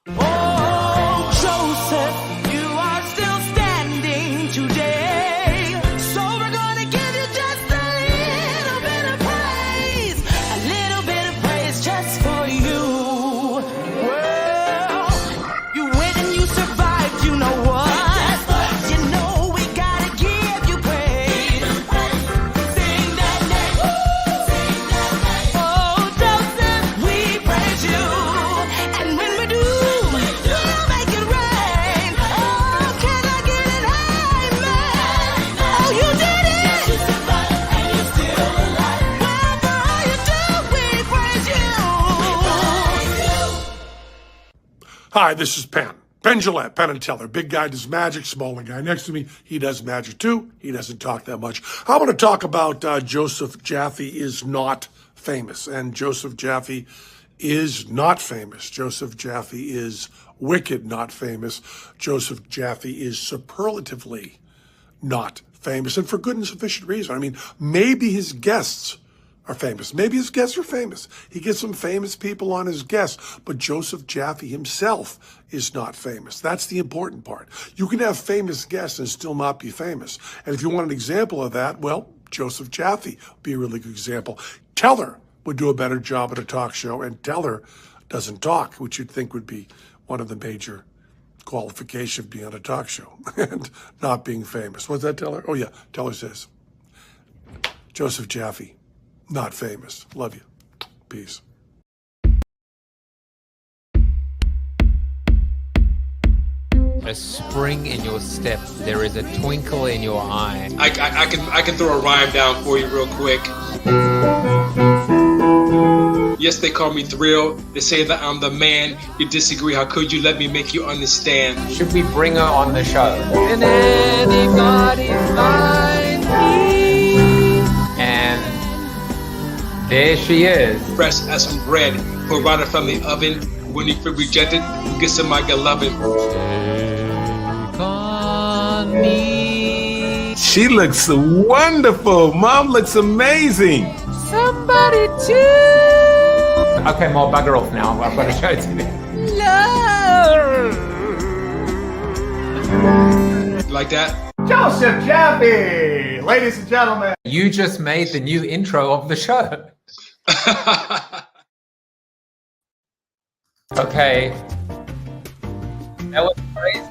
Oh, Joseph, you are still standing today. So we're gonna give you just a little bit of praise. A little bit of praise just for you. Well, you went and you survived, you know what? You know we gotta give you praise. Sing that name. Oh, Joseph, we praise you. And when we do, we'll make it rain. Oh, can I get an amen? Oh, you did it. You survived and you're still alive. Well, for all you do, we praise you. Hi, this is Penn. Penn Jillette, Penn and Teller. Big guy does magic, smaller guy next to me. He does magic too. He doesn't talk that much. I want to talk about Joseph Jaffe is not famous. And Joseph Jaffe is not famous. Joseph Jaffe is wicked not famous. Joseph Jaffe is superlatively not famous, and for good and sufficient reason. I mean, maybe his guests are famous. Maybe his guests are famous. He gets some famous people on his guests, but Joseph Jaffe himself is not famous. That's the important part. You can have famous guests and still not be famous. And if you want an example of that, well, Joseph Jaffe would be a really good example. Teller would do a better job at a talk show, and Teller doesn't talk, which you'd think would be one of the major qualifications of being on a talk show and not being famous. What's that, Teller? Oh, yeah, Teller says, Joseph Jaffe, not famous. Love you. Peace. A spring in your step. There is a twinkle in your eye. I can throw a rhyme down for you real quick. Yes, they call me Thrill. They say that I'm the man. You disagree? How could you? Let me make you understand. Should we bring her on the show? Can anybody find me? And there she is. Fresh as some bread. Pull right from the oven. When you feel rejected, you get some my loving. Take on me. She looks wonderful. Mom looks amazing. Somebody too. Okay, more bugger off now. I've got to show it to you. Like that? Joseph Jaffe, ladies and gentlemen. You just made the new intro of the show. Okay. That was crazy.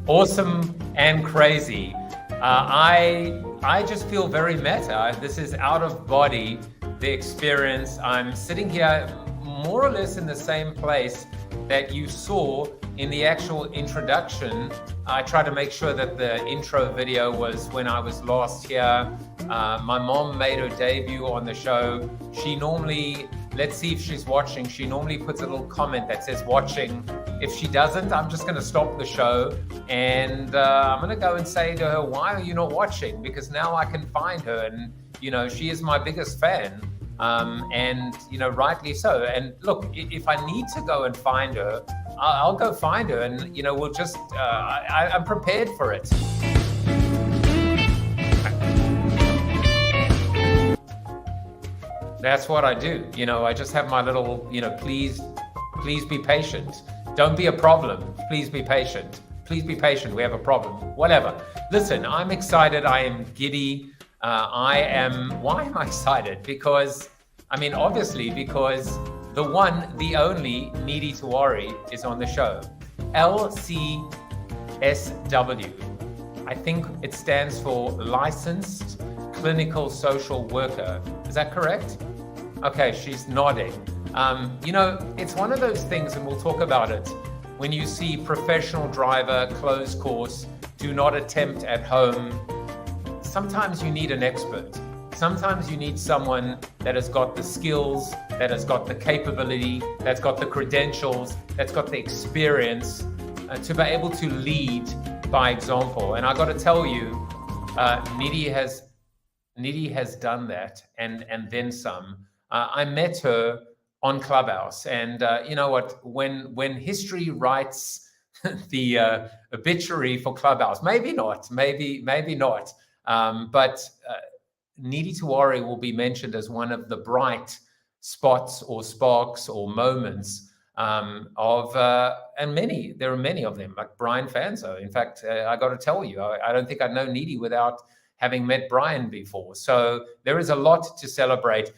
Awesome and crazy. I just feel very meta. This is out of body, the experience. I'm sitting here more or less in the same place that you saw in the actual introduction. I tried to make sure that the intro video was when I was last here. My mom made her debut on the show. She normally, let's see if she's watching, she normally puts a little comment that says watching. If she doesn't, I'm just gonna stop the show and I'm gonna go and say to her, why are you not watching? Because now I can find her, and you know, she is my biggest fan. And you know, rightly so. And look, if I need to go and find her, I'll go find her, and you know, we'll just I'm prepared for it. That's what I do. You know, I just have my little, you know, please be patient. Don't be a problem. Please be patient. Please be patient. We have a problem. Whatever. Listen, I'm excited. I am giddy. Why am I excited? Because, I mean, obviously, because the one, the only Nidhi Tewari is on the show. LCSW. I think it stands for Licensed Clinical Social Worker. Is that correct? Okay, she's nodding. You know, it's one of those things, and we'll talk about it, when you see professional driver, closed course, do not attempt at home. Sometimes you need an expert. Sometimes you need someone that has got the skills, that has got the capability, that's got the credentials, that's got the experience to be able to lead by example. And I got to tell you, Nidhi has done that and then some. I met her on Clubhouse, and you know what? When history writes the obituary for Clubhouse, maybe not, maybe not. But Nidhi Tewari will be mentioned as one of the bright spots or sparks or moments and there are many of them, like Brian Fanzo. In fact, I got to tell you, I don't think I'd know Nidhi without having met Brian before. So there is a lot to celebrate.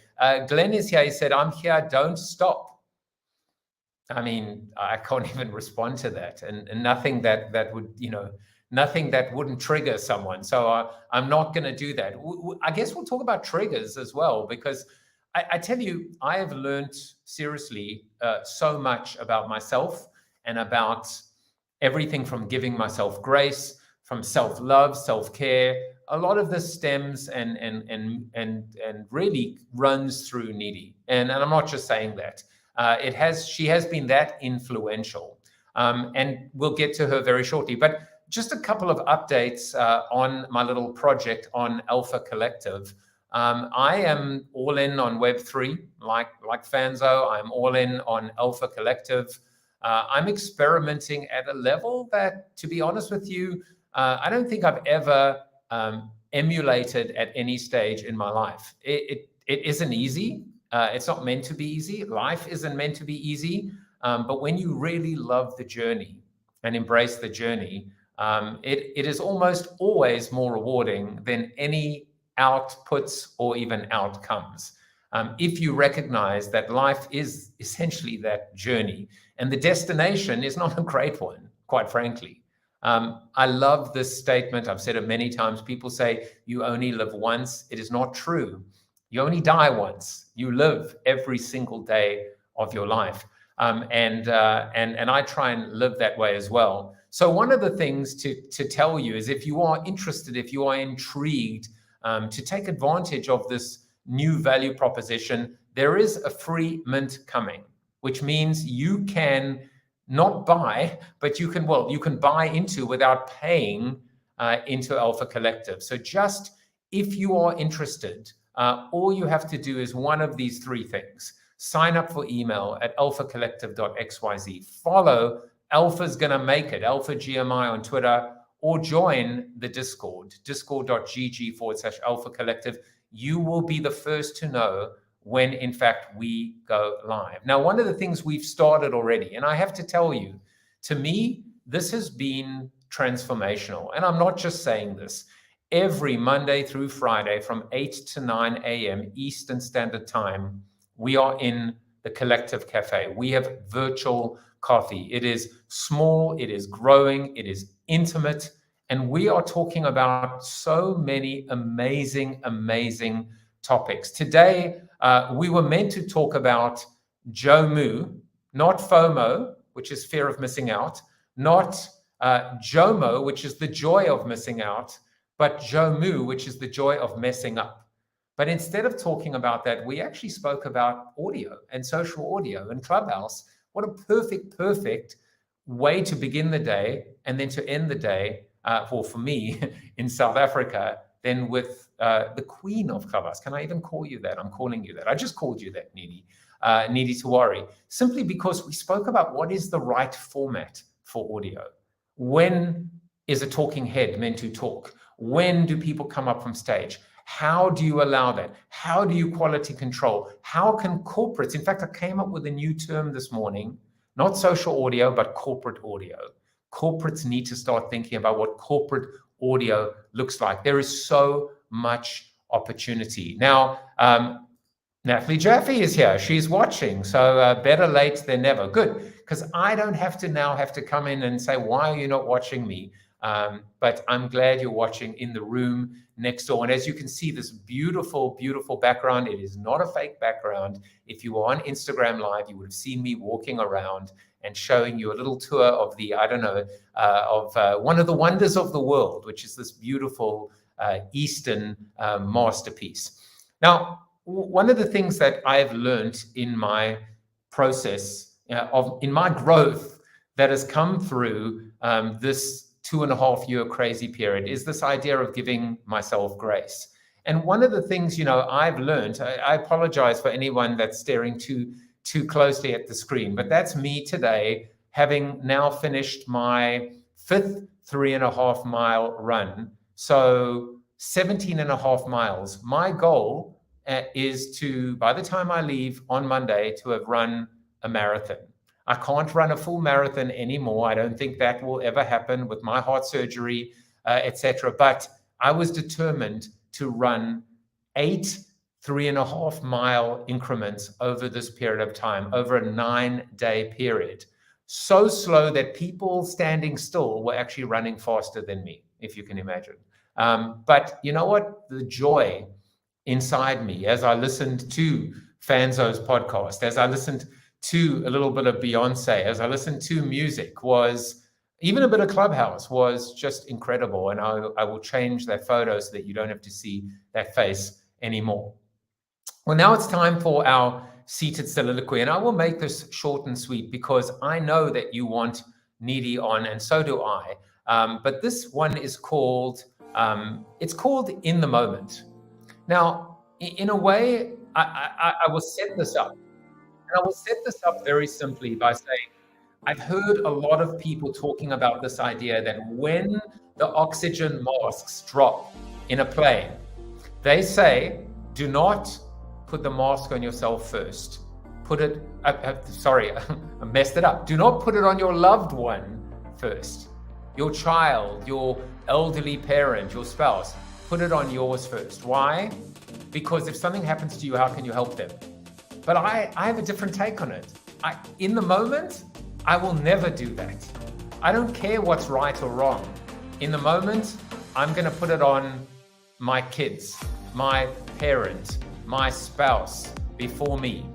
Glenn is here. He said, I'm here, don't stop. I mean, I can't even respond to that, and nothing that would, nothing that wouldn't trigger someone. So I'm not going to do that. I guess we'll talk about triggers as well, because I tell you, I have learned seriously so much about myself and about everything from giving myself grace, from self-love, self-care. A lot of this stems and really runs through Nidhi. And I'm not just saying that. She has been that influential. And we'll get to her very shortly. But just a couple of updates on my little project on Alpha Collective. I am all in on Web3, like Fanzo. I'm all in on Alpha Collective. I'm experimenting at a level that, to be honest with you, I don't think I've ever emulated at any stage in my life. It isn't easy. It's not meant to be easy. Life isn't meant to be easy. But when you really love the journey and embrace the journey, it is almost always more rewarding than any outputs or even outcomes. If you recognize that life is essentially that journey, and the destination is not a great one, quite frankly. I love this statement. I've said it many times. People say you only live once. It is not true. You only die once. You live every single day of your life. And I try and live that way as well. So one of the things to tell you is, if you are interested, if you are intrigued to take advantage of this new value proposition, there is a free mint coming, which means you can not buy, but you can buy into without paying into Alpha Collective. So just if you are interested, all you have to do is one of these three things. Sign up for email at alphacollective.xyz. Follow Alpha's Gonna Make It, Alpha GMI on Twitter, or join the Discord, discord.gg/Alpha Collective. You will be the first to know when, in fact, we go live. Now, one of the things we've started already, and I have to tell you, to me, this has been transformational. And I'm not just saying this. Every Monday through Friday from 8 to 9 a.m. Eastern Standard Time, we are in the Collective Cafe. We have virtual coffee. It is small, it is growing, it is intimate, and we are talking about so many amazing, amazing topics. Today, we were meant to talk about JOMO, not FOMO, which is fear of missing out, not JOMO, which is the joy of missing out, but JOMO, which is the joy of messing up. But instead of talking about that, we actually spoke about audio and social audio and Clubhouse. What a perfect way to begin the day and then to end the day, for me in South Africa, then with the queen of Clubhouse. Can I even call you that? I'm calling you that. I just called you that, Nidhi Tewari, simply because we spoke about what is the right format for audio. When is a talking head meant to talk? When do people come up from stage? How do you allow that? How do you quality control? How can corporates, in fact, I came up with a new term this morning, not social audio, but corporate audio. Corporates need to start thinking about what corporate audio looks like. There is so much opportunity. Now, Natalie Jaffe is here. She's watching. So better late than never. Good, because I don't have to come in and say, why are you not watching me? But I'm glad you're watching in the room next door. And as you can see, this beautiful, beautiful background, it is not a fake background. If you were on Instagram Live, you would have seen me walking around and showing you a little tour of the, one of the wonders of the world, which is this beautiful Eastern masterpiece. Now, one of the things that I've learned in my process, in my growth that has come through this 2.5-year crazy period is this idea of giving myself grace. And one of the things, I've learned, I apologize for anyone that's staring too closely at the screen, but that's me today, having now finished my 5th 3.5-mile run. So 17.5 miles. My goal, is to, by the time I leave on Monday, to have run a marathon. I can't run a full marathon anymore. I don't think that will ever happen with my heart surgery, etc. But I was determined to run 8 3.5-mile increments over this period of time, over a 9-day period. So slow that people standing still were actually running faster than me, if you can imagine. But you know what? The joy inside me as I listened to Fanzo's podcast, as I listened to a little bit of Beyonce, as I listened to music, was even a bit of Clubhouse, was just incredible. And I will change that photo so that you don't have to see that face anymore. Well, now it's time for our seated soliloquy, and I will make this short and sweet because I know that you want Nidhi on, and so do I. But this one is called, it's called In the Moment. Now, in a way, I will set this up. And I will set this up very simply by saying, I've heard a lot of people talking about this idea that when the oxygen masks drop in a plane, they say, do not put the mask on yourself first. Put it, sorry, I messed it up. Do not put it on your loved one first. Your child, your elderly parent, your spouse. Put it on yours first. Why? Because if something happens to you, how can you help them? But I have a different take on it. In the moment, I will never do that. I don't care what's right or wrong. In the moment, I'm going to put it on my kids, my parent, my spouse before me.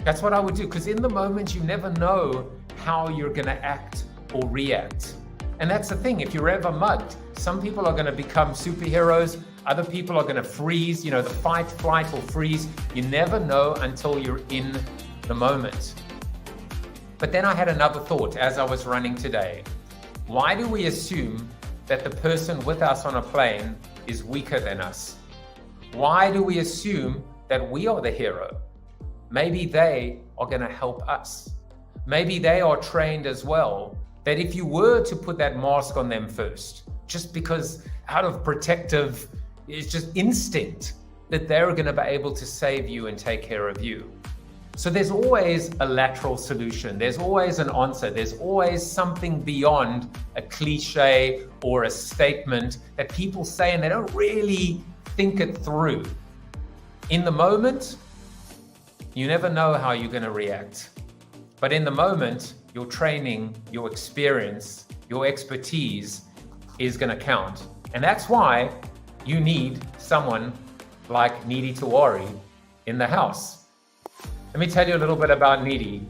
That's what I would do, because in the moment, you never know how you're going to act or react. And that's the thing. If you're ever mugged, some people are going to become superheroes. Other people are going to freeze, the fight, flight, or freeze. You never know until you're in the moment. But then I had another thought as I was running today. Why do we assume that the person with us on a plane is weaker than us? Why do we assume that we are the hero? Maybe they are going to help us. Maybe they are trained as well, that if you were to put that mask on them first, just because out of protective, it's just instinct, that they're going to be able to save you and take care of you. So there's always a lateral solution. There's always an answer. There's always something beyond a cliche or a statement that people say and they don't really think it through. In the moment, you never know how you're going to react. But in the moment, your training, your experience, your expertise is going to count. And that's why you need someone like Nidhi Tewari in the house. Let me tell you a little bit about Nidhi.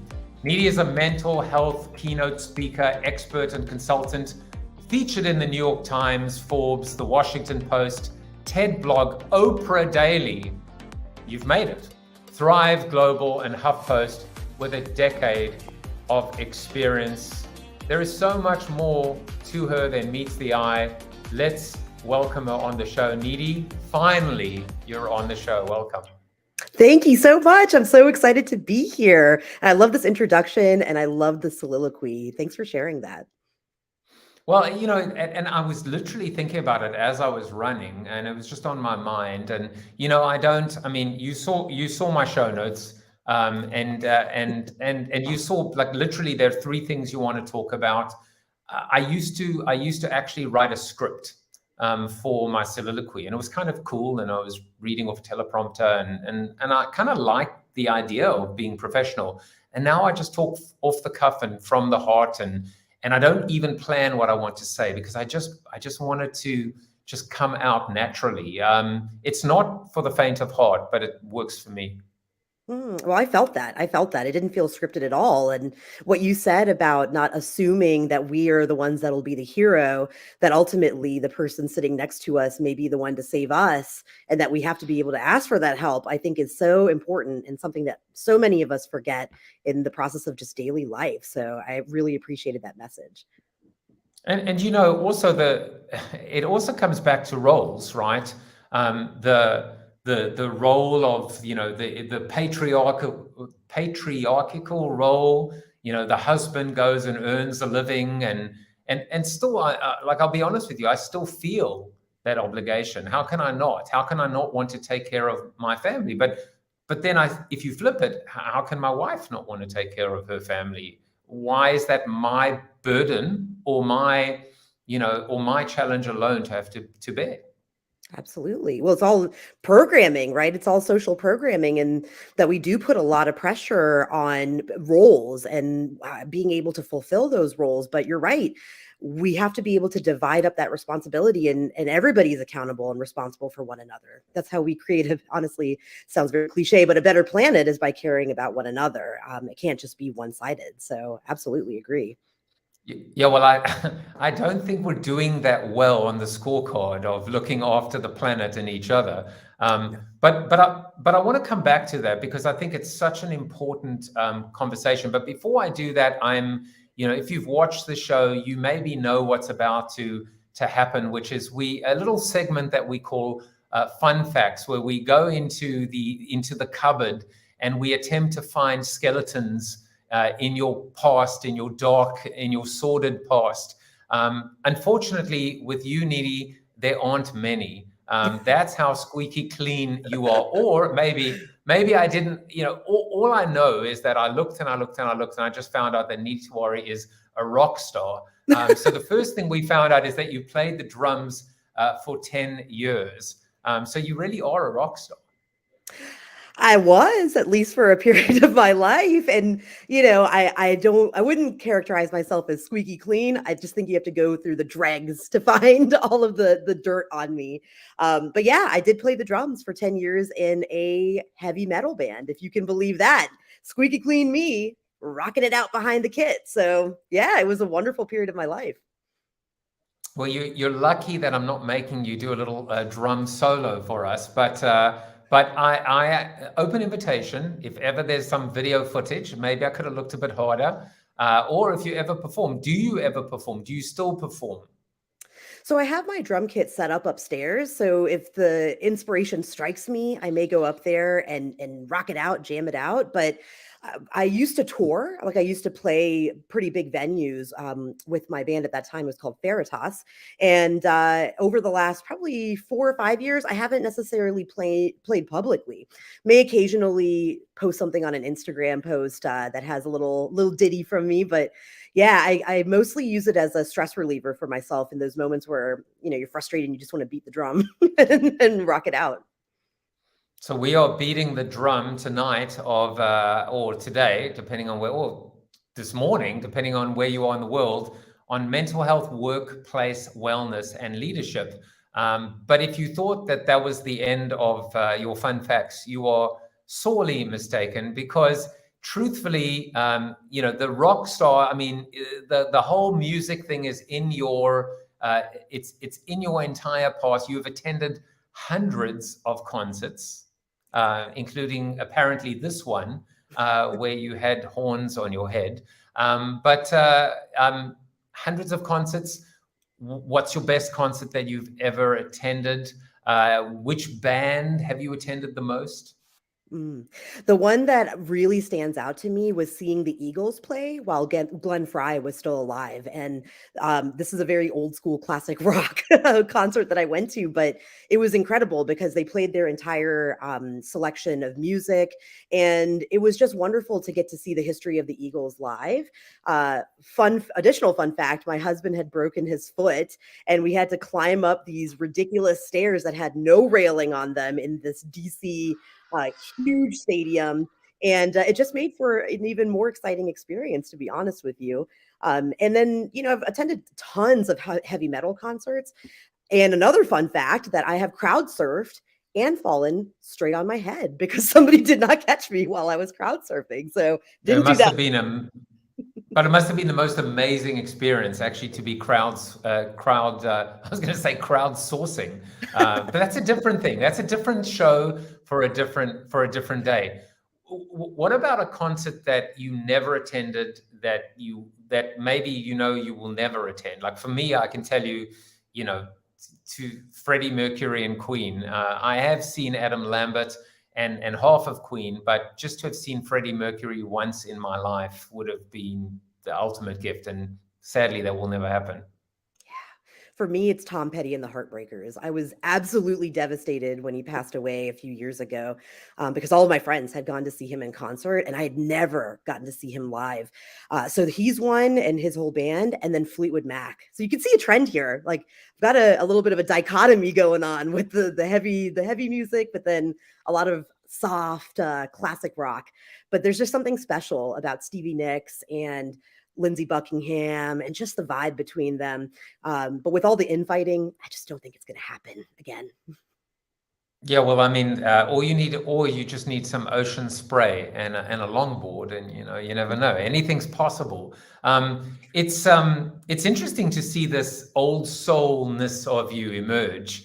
Nidhi is a mental health keynote speaker, expert, and consultant, featured in the New York Times, Forbes, The Washington Post, TED Blog, Oprah Daily. You've made it. Thrive Global and HuffPost with a decade of experience. There is so much more to her than meets the eye. Let's welcome her on the show. Nidhi, finally, you're on the show. Welcome. Thank you so much. I'm so excited to be here. I love this introduction and I love the soliloquy. Thanks for sharing that. Well, and I was literally thinking about it as I was running, and it was just on my mind. And you saw my show notes, and you saw, like, literally there are 3 things you want to talk about. I used to actually write a script for my soliloquy, and it was kind of cool. And I was reading off teleprompter, and I kind of liked the idea of being professional. And now I just talk off the cuff and from the heart, and I don't even plan what I want to say, because I just wanted to just come out naturally. It's not for the faint of heart, but it works for me. Well, I felt that. It didn't feel scripted at all. And what you said about not assuming that we are the ones that'll be the hero, that ultimately the person sitting next to us may be the one to save us, and that we have to be able to ask for that help, I think is so important and something that so many of us forget in the process of just daily life. So I really appreciated that message. And also it also comes back to roles, right? The role of, the patriarchal role, the husband goes and earns a living, and still, I'll be honest with you, I still feel that obligation? How can I not? How can I not want to take care of my family? But then if you flip it, how can my wife not want to take care of her family? Why is that my burden or my challenge alone to have to bear? Absolutely. Well, it's all programming, right? It's all social programming, and that we do put a lot of pressure on roles and being able to fulfill those roles. But you're right. We have to be able to divide up that responsibility, and everybody's accountable and responsible for one another. That's how we create honestly, sounds very cliche, but a better planet is by caring about one another. It can't just be one-sided. So absolutely agree. Yeah, well, I don't think we're doing that well on the scorecard of looking after the planet and each other. But I want to come back to that because I think it's such an important conversation. But before I do that, if you've watched the show, you maybe know what's about to happen, which is a little segment that we call fun facts, where we go into the cupboard and we attempt to find skeletons in your past, in your dark, in your sordid past. Unfortunately, with you, Nidhi, there aren't many. That's how squeaky clean you are. Or maybe I didn't, all I know is that I looked and I looked and I looked and I just found out that Nidhi Tewari is a rock star. So the first thing we found out is that you played the drums for 10 years. So you really are a rock star. I was, at least for a period of my life. And, I wouldn't characterize myself as squeaky clean. I just think you have to go through the dregs to find all of the dirt on me. But yeah, I did play the drums for 10 years in a heavy metal band, if you can believe that. Squeaky clean me, rocking it out behind the kit. So yeah, it was a wonderful period of my life. Well, you're lucky that I'm not making you do a little drum solo for us, but I open invitation. If ever there's some video footage, maybe I could have looked a bit harder. Or if you ever perform, do you ever perform? Do you still perform? So I have my drum kit set up upstairs. So if the inspiration strikes me, I may go up there and rock it out, jam it out. But I used to tour, like I used to play pretty big venues with my band at that time. It was called Veritas. And over the last probably 4 or 5 years, I haven't necessarily played publicly. May occasionally post something on an Instagram post that has a little ditty from me, but yeah, I mostly use it as a stress reliever for myself in those moments where you're frustrated and you just want to beat the drum and rock it out. So we are beating the drum tonight or today, depending on where, or this morning, depending on where you are in the world, on mental health, workplace wellness, and leadership. But if you thought that was the end of your fun facts, you are sorely mistaken, because truthfully, the rock star, the whole music thing is in your, it's in your entire past. You've attended hundreds of concerts, including apparently this one, where you had horns on your head. But hundreds of concerts. What's your best concert that you've ever attended? Which band have you attended the most? The one that really stands out to me was seeing the Eagles play while Glenn Fry was still alive. And this is a very old school classic rock concert that I went to, but it was incredible because they played their entire selection of music. And it was just wonderful to get to see the history of the Eagles live. Additional fun fact, my husband had broken his foot and we had to climb up these ridiculous stairs that had no railing on them in this DC huge stadium, and it just made for an even more exciting experience, to be honest with you. And then I've attended tons of heavy metal concerts, and another fun fact that I have crowd surfed and fallen straight on my head because somebody did not catch me while I was crowd surfing. So didn't do that. But it must have been the most amazing experience, actually, to be I was going to say crowdsourcing, but that's a different thing. That's a different show for a different day. What about a concert that you never attended that maybe you will never attend? Like for me, I can tell you, to Freddie Mercury and Queen. I have seen Adam Lambert and half of Queen, but just to have seen Freddie Mercury once in my life would have been the ultimate gift, and sadly that will never happen. For me, it's Tom Petty and the Heartbreakers. I was absolutely devastated when he passed away a few years ago, because all of my friends had gone to see him in concert and I had never gotten to see him live. So he's one and his whole band, and then Fleetwood Mac. So you can see a trend here. Like I've got a little bit of a dichotomy going on with the heavy music, but then a lot of soft classic rock. But there's just something special about Stevie Nicks and Lindsey Buckingham and just the vibe between them. But with all the infighting, I just don't think it's going to happen again. Yeah, well, I mean, or you just need some ocean spray and a longboard, and you never know. Anything's possible. It's interesting to see this old soulness of you emerge,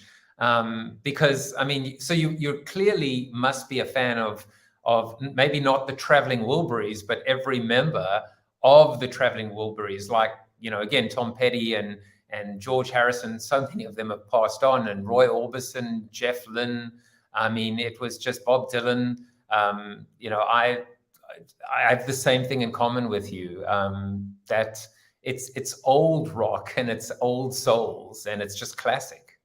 because I mean, so you clearly must be a fan of maybe not the Traveling Wilburys, but every member of the Traveling Wilburys, like again, Tom Petty and George Harrison. So many of them have passed on, and Roy Orbison, Jeff Lynne. I mean, it was just Bob Dylan. I have the same thing in common with you, that it's old rock and it's old souls and it's just classic.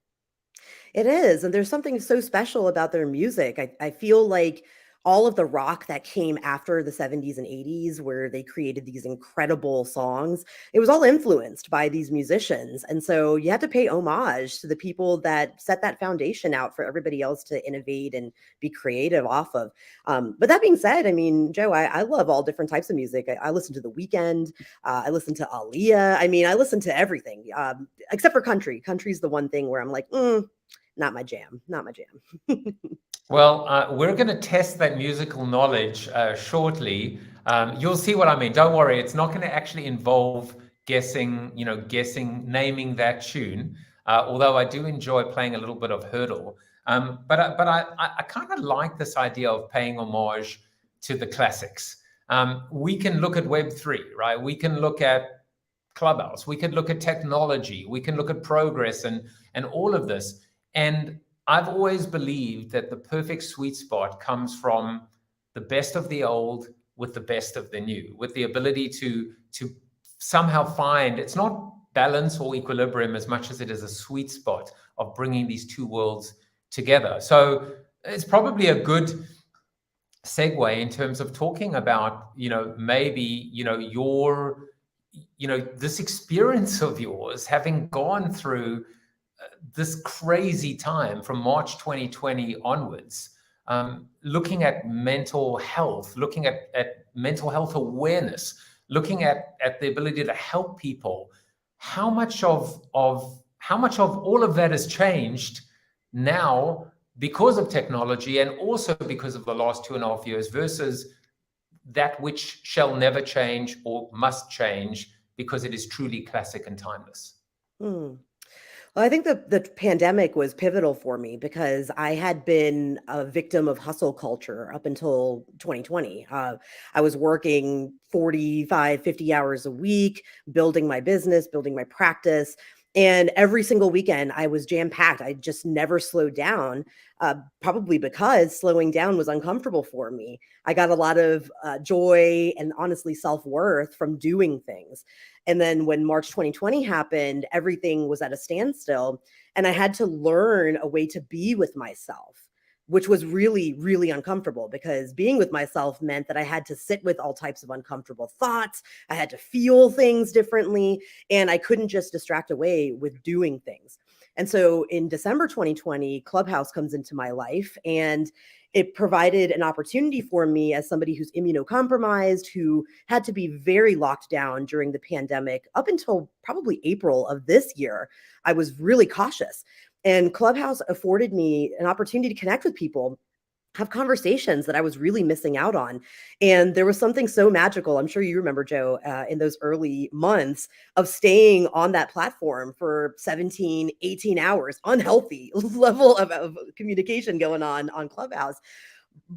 It is. And there's something so special about their music. I feel like all of the rock that came after the 70s and 80s, where they created these incredible songs, it was all influenced by these musicians. And so you have to pay homage to the people that set that foundation out for everybody else to innovate and be creative off of. But that being said, I mean, Joe, I love all different types of music. I listen to The Weeknd. I listen to Aaliyah. I mean, I listen to everything, except for country. Country's the one thing where I'm like, not my jam, not my jam. Well, we're going to test that musical knowledge shortly. You'll see what I mean. Don't worry, it's not going to actually involve guessing, naming that tune. Although I do enjoy playing a little bit of hurdle. But I kind of like this idea of paying homage to the classics. We can look at Web3, right? We can look at Clubhouse. We can look at technology. We can look at progress and all of this. And I've always believed that the perfect sweet spot comes from the best of the old with the best of the new, with the ability to somehow find, it's not balance or equilibrium as much as it is a sweet spot of bringing these two worlds together. So it's probably a good segue in terms of talking about, maybe, this experience of yours, having gone through this crazy time from March 2020 onwards, looking at mental health, looking at mental health awareness, looking at the ability to help people. How much of all of that has changed now because of technology, and also because of the last 2.5 years, versus that which shall never change or must change because it is truly classic and timeless? Well, I think the pandemic was pivotal for me because I had been a victim of hustle culture up until 2020. I was working 45, 50 hours a week, building my business, building my practice. And every single weekend I was jam-packed. I just never slowed down, probably because slowing down was uncomfortable for me. I got a lot of joy and honestly self-worth from doing things. And then when March 2020 happened, everything was at a standstill. And I had to learn a way to be with myself, which was really, really uncomfortable, because being with myself meant that I had to sit with all types of uncomfortable thoughts. I had to feel things differently, and I couldn't just distract away with doing things. And so in December 2020, Clubhouse comes into my life, and it provided an opportunity for me as somebody who's immunocompromised, who had to be very locked down during the pandemic up until probably April of this year. I was really cautious. And Clubhouse afforded me an opportunity to connect with people, have conversations that I was really missing out on. And there was something so magical, I'm sure you remember, Joe, in those early months of staying on that platform for 17, 18 hours, unhealthy level of communication going on Clubhouse.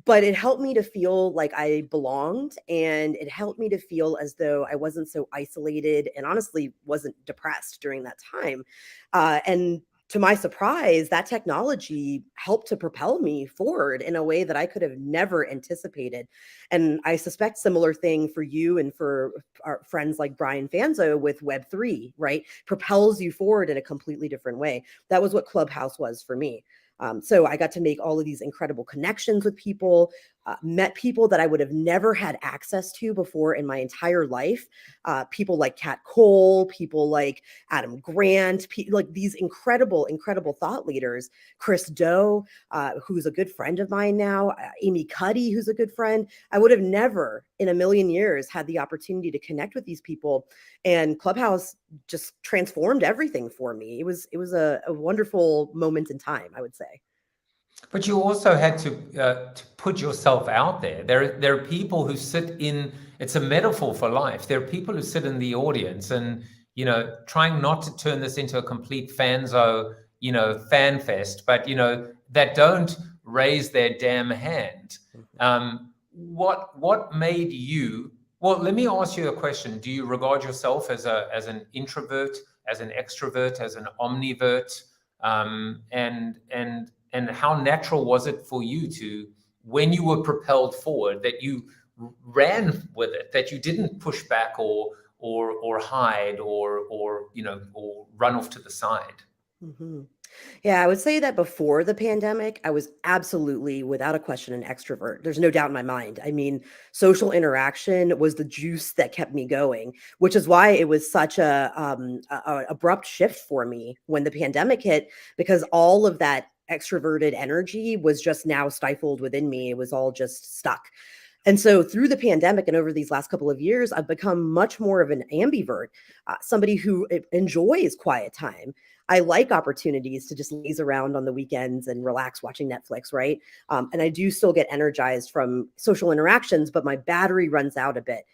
But it helped me to feel like I belonged, and it helped me to feel as though I wasn't so isolated and honestly wasn't depressed during that time. And to my surprise, that technology helped to propel me forward in a way that I could have never anticipated. And I suspect similar thing for you and for our friends like Brian Fanzo with Web3, right? Propels you forward in a completely different way. That was what Clubhouse was for me. So I got to make all of these incredible connections with people, met people that I would have never had access to before in my entire life. People like Kat Cole, people like Adam Grant, like these incredible, incredible thought leaders. Chris Doe, who's a good friend of mine now, Amy Cuddy, who's a good friend. I would have never in a million years had the opportunity to connect with these people. And Clubhouse just transformed everything for me. It was a wonderful moment in time, I would say. But you also had to put yourself out there. There are people who sit in. It's a metaphor for life. There are people who sit in the audience, and trying not to turn this into a complete fanzo, fan fest, but that don't raise their damn hand. What made you? Well, let me ask you a question. Do you regard yourself as an introvert, as an extrovert, as an omnivert? And how natural was it for you to, when you were propelled forward, that you ran with it, that you didn't push back or hide or run off to the side? Mm-hmm. Yeah, I would say that before the pandemic, I was absolutely, without a question, an extrovert. There's no doubt in my mind. I mean, social interaction was the juice that kept me going, which is why it was such a abrupt shift for me when the pandemic hit, because all of that extroverted energy was just now stifled within me. It was all just stuck. And so through the pandemic and over these last couple of years, I've become much more of an ambivert, somebody who enjoys quiet time. I like opportunities to just laze around on the weekends and relax watching Netflix, right? And I do still get energized from social interactions, but my battery runs out a bit.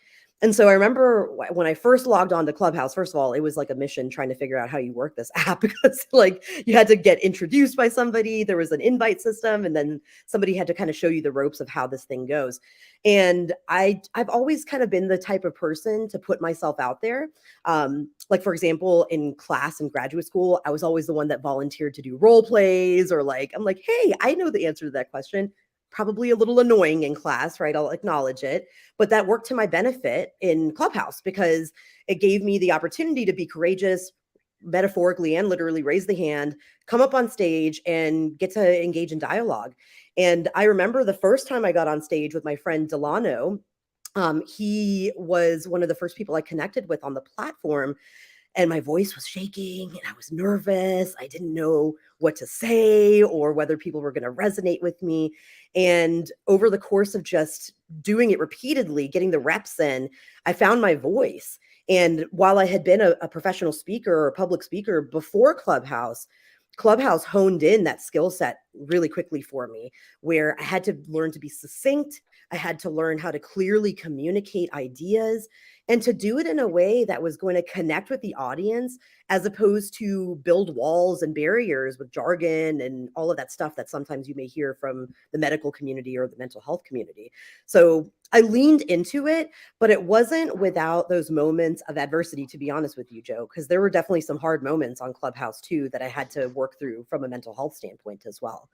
And so I remember when I first logged on to Clubhouse, first of all, it was like a mission trying to figure out how you work this app, because like you had to get introduced by somebody. There was an invite system, and then somebody had to kind of show you the ropes of how this thing goes. And I've always kind of been the type of person to put myself out there. Like, for example, in class in graduate school, I was always the one that volunteered to do role plays, or I'm like, hey, I know the answer to that question. Probably a little annoying in class, right? I'll acknowledge it. But that worked to my benefit in Clubhouse, because it gave me the opportunity to be courageous, metaphorically and literally raise the hand, come up on stage and get to engage in dialogue. And I remember the first time I got on stage with my friend Delano, he was one of the first people I connected with on the platform. And my voice was shaking and I was nervous. I didn't know what to say or whether people were going to resonate with me. And over the course of just doing it repeatedly, getting the reps in, I found my voice. And while I had been a professional speaker or a public speaker before Clubhouse honed in that skill set really quickly for me, where I had to learn to be succinct. I had to learn how to clearly communicate ideas and to do it in a way that was going to connect with the audience, as opposed to build walls and barriers with jargon and all of that stuff that sometimes you may hear from the medical community or the mental health community. So I leaned into it, but it wasn't without those moments of adversity, to be honest with you, Joe, because there were definitely some hard moments on Clubhouse too that I had to work through from a mental health standpoint as well.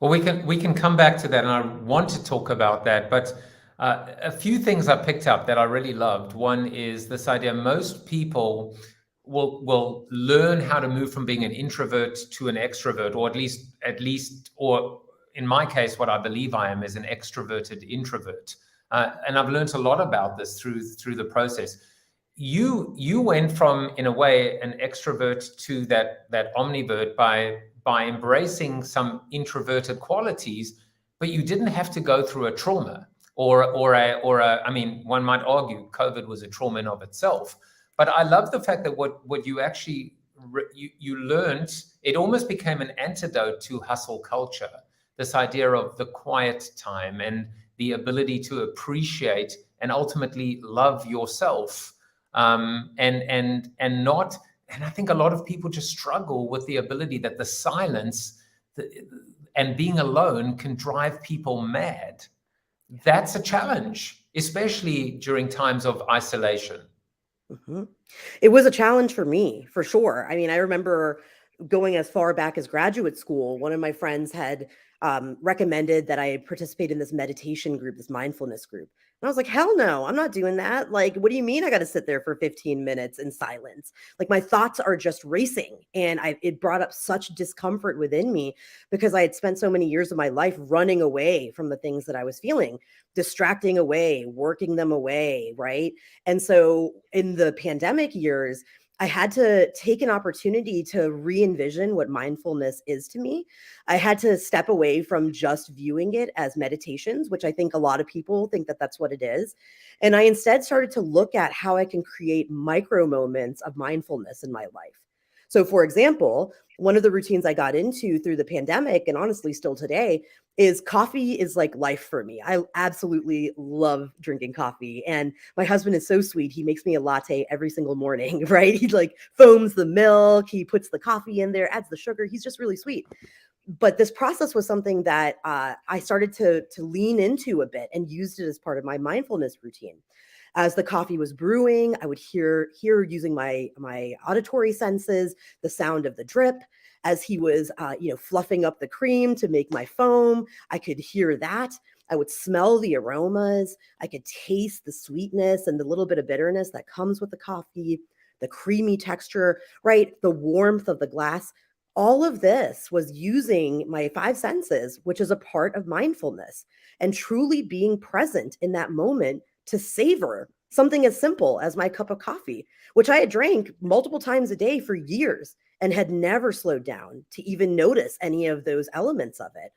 Well, we can come back to that, and I want to talk about that, but a few things I picked up that I really loved. One is this idea: most people will learn how to move from being an introvert to an extrovert, or at least, or in my case, what I believe I am is an extroverted introvert. And I've learned a lot about this through the process. You went from, in a way, an extrovert to that omnivert by embracing some introverted qualities, but you didn't have to go through a trauma I mean, one might argue COVID was a trauma in of itself. But I love the fact that what you actually you learned, it almost became an antidote to hustle culture. This idea of the quiet time and the ability to appreciate and ultimately love yourself, and not. And I think a lot of people just struggle with the ability that the silence and being alone can drive people mad. That's a challenge, especially during times of isolation. Mm-hmm. It was a challenge for me, for sure. I mean, I remember going as far back as graduate school, one of my friends had recommended that I participate in this meditation group, this mindfulness group. And I was like, hell no, I'm not doing that. Like, what do you mean I got to sit there for 15 minutes in silence? Like, my thoughts are just racing. And it brought up such discomfort within me because I had spent so many years of my life running away from the things that I was feeling, distracting away, working them away. Right. And so in the pandemic years, I had to take an opportunity to re-envision what mindfulness is to me. I had to step away from just viewing it as meditations, which I think a lot of people think that that's what it is. And I instead started to look at how I can create micro moments of mindfulness in my life. So, for example, one of the routines I got into through the pandemic, and honestly still today, is coffee is like life for me. I absolutely love drinking coffee. And my husband is so sweet. He makes me a latte every single morning, right? He like foams the milk, he puts the coffee in there, adds the sugar. He's just really sweet. But this process was something that I started to lean into a bit and used it as part of my mindfulness routine. As the coffee was brewing, I would hear using my auditory senses, the sound of the drip. As he was, fluffing up the cream to make my foam, I could hear that. I would smell the aromas. I could taste the sweetness and the little bit of bitterness that comes with the coffee, the creamy texture, right? The warmth of the glass. All of this was using my five senses, which is a part of mindfulness, and truly being present in that moment to savor something as simple as my cup of coffee, which I had drank multiple times a day for years and had never slowed down to even notice any of those elements of it.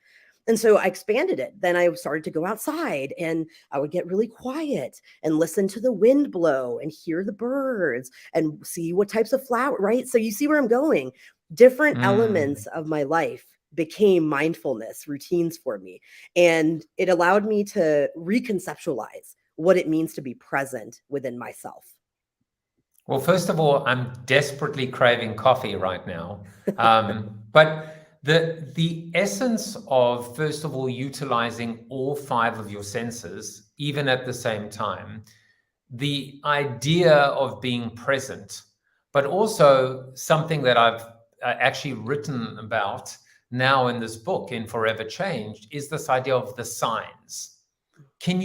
And so I expanded it. Then I started to go outside and I would get really quiet and listen to the wind blow and hear the birds and see what types of flower, right? So you see where I'm going. Different elements of my life became mindfulness routines for me. And it allowed me to reconceptualize what it means to be present within myself. Well, first of all, I'm desperately craving coffee right now. But the essence of, first of all, utilizing all five of your senses, even at the same time, the idea of being present, but also something that I've actually written about now in this book, in Forever Changed, is this idea of the signs. Can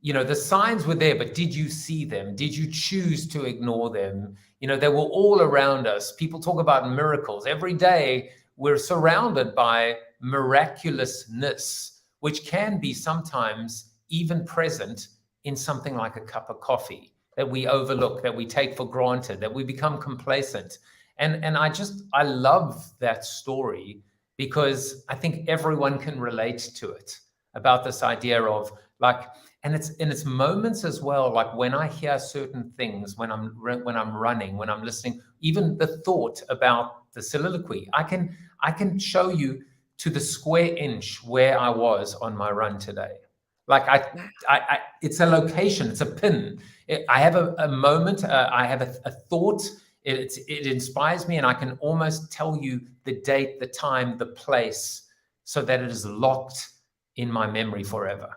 the signs were there, but did you see them? Did you choose to ignore them? They were all around us. People talk about miracles. Every day we're surrounded by miraculousness, which can be sometimes even present in something like a cup of coffee that we overlook, that we take for granted, that we become complacent. And I love that story because I think everyone can relate to it, about this idea of like, and it's moments as well, like when I hear certain things, when I'm running, when I'm listening, even the thought about the soliloquy, I can show you to the square inch where I was on my run today. Like I it's a location, it's a pin. I have a moment, I have a thought. It inspires me, and I can almost tell you the date, the time, the place, so that it is locked in my memory forever.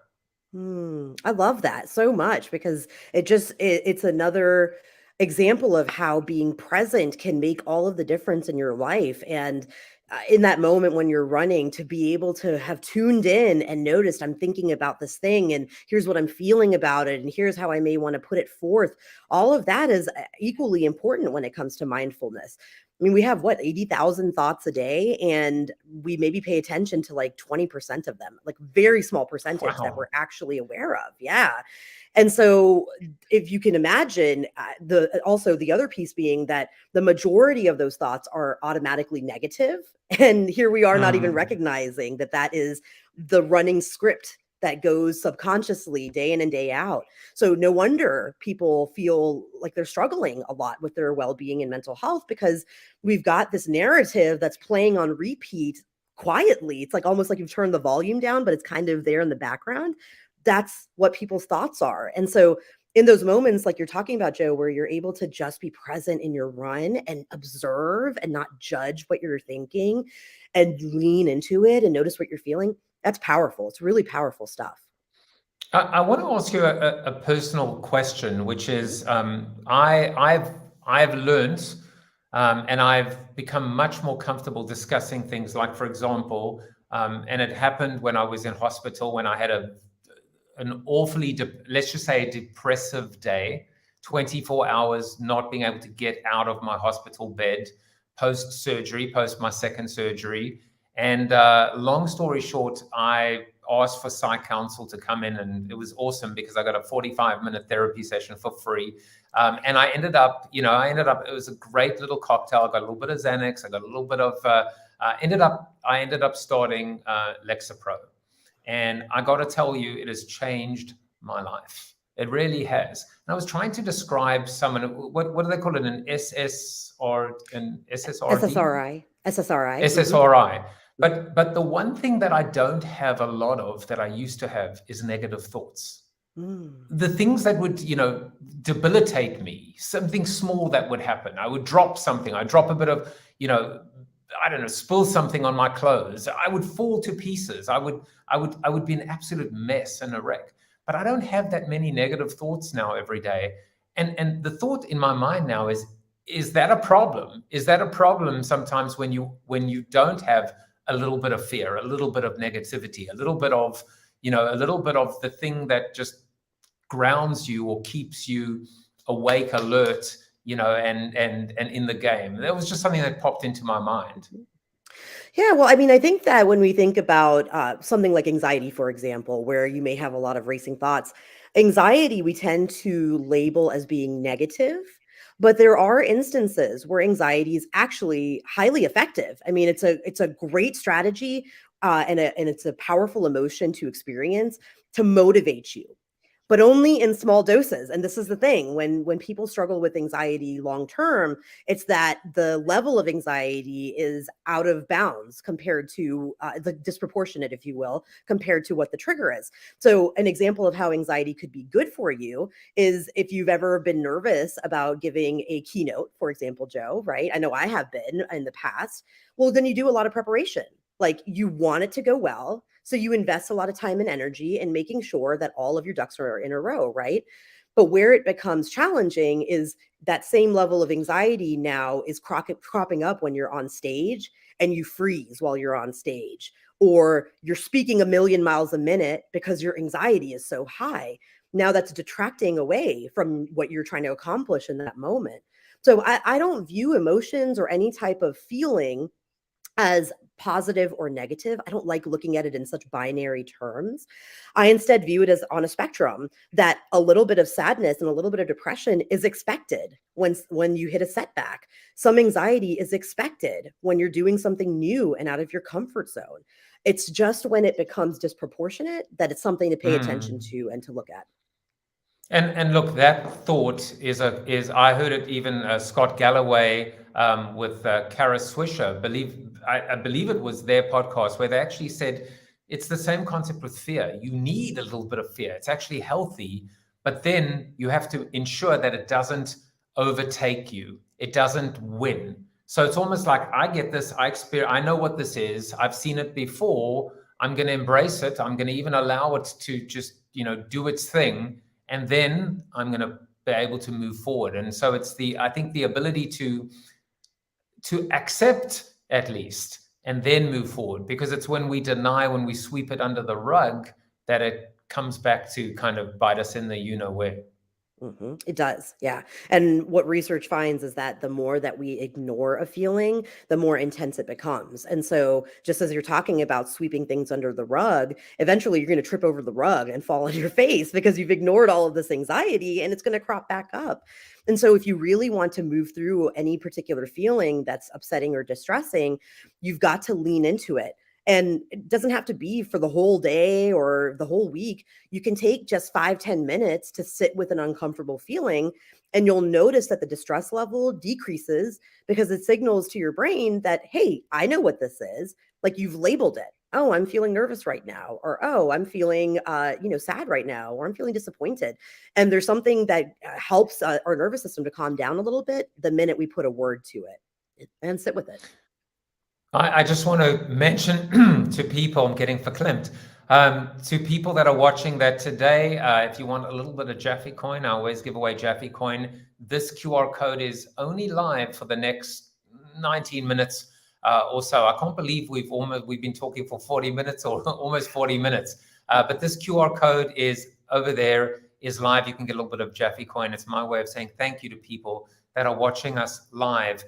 I love that so much because it's another example of how being present can make all of the difference in your life. And in that moment when you're running, to be able to have tuned in and noticed, I'm thinking about this thing and here's what I'm feeling about it, and here's how I may want to put it forth. All of that is equally important when it comes to mindfulness. I mean, we have 80,000 thoughts a day, and we maybe pay attention to like 20% of them, like very small percentage that we're actually aware of. Yeah. And so if you can imagine the other piece being that the majority of those thoughts are automatically negative. And here we are not even recognizing that is the running script that goes subconsciously day in and day out. So no wonder people feel like they're struggling a lot with their well-being and mental health, because we've got this narrative that's playing on repeat quietly. It's like almost like you've turned the volume down, but it's kind of there in the background. That's what people's thoughts are. And so in those moments, like you're talking about, Joe, where you're able to just be present in your run and observe and not judge what you're thinking and lean into it and notice what you're feeling, that's powerful. It's really powerful stuff. I want to ask you a personal question, which is I've learned And I've become much more comfortable discussing things like, for example, and it happened when I was in hospital, when I had an awfully, let's just say, a depressive day, 24 hours not being able to get out of my hospital bed post-surgery, post my second surgery. And long story short, I asked for psych counsel to come in, and it was awesome because I got a 45-minute therapy session for free. And I ended up, it was a great little cocktail. I got a little bit of Xanax. I got a little bit of, I ended up starting Lexapro. And I got to tell you, it has changed my life. It really has. And I was trying to describe someone, what do they call it? An SS or an SSRD? SSRI. SSRI. SSRI. But the one thing that I don't have a lot of that I used to have is negative thoughts. The things that would, debilitate me, something small that would happen. I would drop something. I'd drop a bit of, I don't know, spill something on my clothes. I would fall to pieces. I would be an absolute mess and a wreck. But I don't have that many negative thoughts now every day. And the thought in my mind now is that a problem? Is that a problem sometimes when you don't have a little bit of fear, a little bit of negativity, a little bit of the thing that just grounds you or keeps you awake, alert, and in the game? That was just something that popped into my mind. Yeah, well, I mean, I think that when we think about something like anxiety, for example, where you may have a lot of racing thoughts, anxiety we tend to label as being negative, but there are instances where anxiety is actually highly effective. I mean, it's a great strategy, and it's a powerful emotion to experience to motivate you, but only in small doses. And this is the thing, when people struggle with anxiety long term, it's that the level of anxiety is out of bounds compared to the disproportionate, if you will, compared to what the trigger is. So an example of how anxiety could be good for you is if you've ever been nervous about giving a keynote, for example, Joe, right? I know I have been in the past. Well, then you do a lot of preparation. Like, you want it to go well. So you invest a lot of time and energy in making sure that all of your ducks are in a row, right? But where it becomes challenging is that same level of anxiety now is cropping up when you're on stage and you freeze while you're on stage, or you're speaking a million miles a minute because your anxiety is so high. Now that's detracting away from what you're trying to accomplish in that moment. So I don't view emotions or any type of feeling as positive or negative. I don't like looking at it in such binary terms. I instead view it as on a spectrum, that a little bit of sadness and a little bit of depression is expected when you hit a setback. Some anxiety is expected when you're doing something new and out of your comfort zone. It's just when it becomes disproportionate that it's something to pay attention to and to look at. And look, that thought is I heard it even Scott Galloway with Kara Swisher. I believe it was their podcast where they actually said it's the same concept with fear. You need a little bit of fear. It's actually healthy, but then you have to ensure that it doesn't overtake you. It doesn't win. So it's almost like, I get this, I know what this is. I've seen it before. I'm going to embrace it. I'm going to even allow it to just, do its thing. And then I'm going to be able to move forward. And so it's I think the ability to accept at least, and then move forward, because it's when we deny, when we sweep it under the rug, that it comes back to kind of bite us in the where. It does. Yeah. And what research finds is that the more that we ignore a feeling, the more intense it becomes. And so just as you're talking about sweeping things under the rug, eventually you're going to trip over the rug and fall on your face because you've ignored all of this anxiety, and it's going to crop back up. And so if you really want to move through any particular feeling that's upsetting or distressing, you've got to lean into it. And it doesn't have to be for the whole day or the whole week. You can take just 5-10 minutes to sit with an uncomfortable feeling, and you'll notice that the distress level decreases because it signals to your brain that, hey, I know what this is. Like, you've labeled it. Oh, I'm feeling nervous right now. Or, oh, I'm feeling, sad right now. Or I'm feeling disappointed. And there's something that helps our nervous system to calm down a little bit the minute we put a word to it and sit with it. I just want to mention to people, I'm getting verklempt. To people that are watching that today, if you want a little bit of JAFFE coin, I always give away JAFFE coin. This QR code is only live for the next 19 minutes or so. I can't believe we've been talking for 40 minutes or almost 40 minutes. But this QR code is over there, is live. You can get a little bit of JAFFE coin. It's my way of saying thank you to people that are watching us live.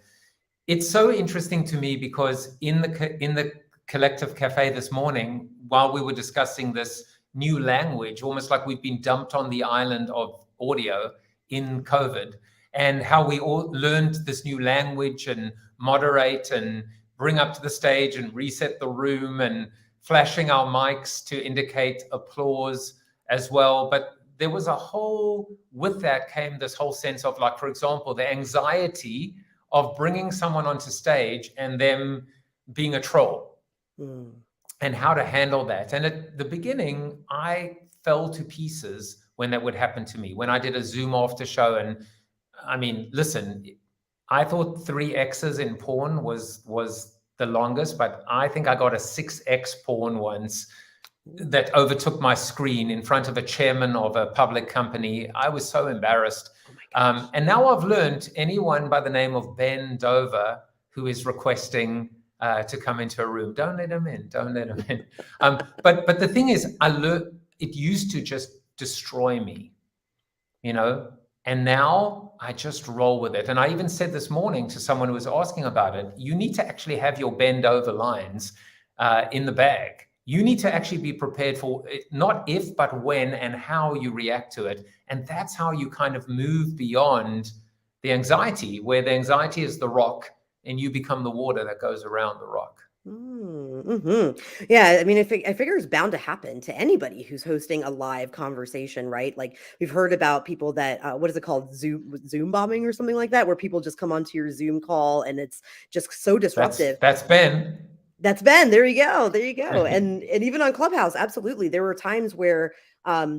It's so interesting to me because in the Collective Cafe this morning, while we were discussing this new language, almost like we've been dumped on the island of audio in COVID, and how we all learned this new language and moderate and bring up to the stage and reset the room and flashing our mics to indicate applause as well. But there was with that came this whole sense of, like, for example, the anxiety of bringing someone onto stage and them being a troll. And how to handle that. And at the beginning, I fell to pieces when that would happen to me. When I did a Zoom after show, and I mean, listen, I thought 3Xs in porn was the longest, but I think I got a 6X porn once that overtook my screen in front of a chairman of a public company. I was so embarrassed. And now I've learned anyone by the name of Ben Dover who is requesting to come into a room, don't let him in, don't let him in. But the thing is, I learned it used to just destroy me, and now I just roll with it. And I even said this morning to someone who was asking about it, you need to actually have your bend over lines in the bag. You need to actually be prepared for it, not if, but when and how you react to it. And that's how you kind of move beyond the anxiety, where the anxiety is the rock and you become the water that goes around the rock. Yeah, I mean, I figure it's bound to happen to anybody who's hosting a live conversation, right? Like, we've heard about people that, what is it called? Zoom bombing or something like that, where people just come onto your Zoom call and it's just so disruptive. That's Ben. That's Ben. There you go. There you go. And even on Clubhouse, absolutely. There were times where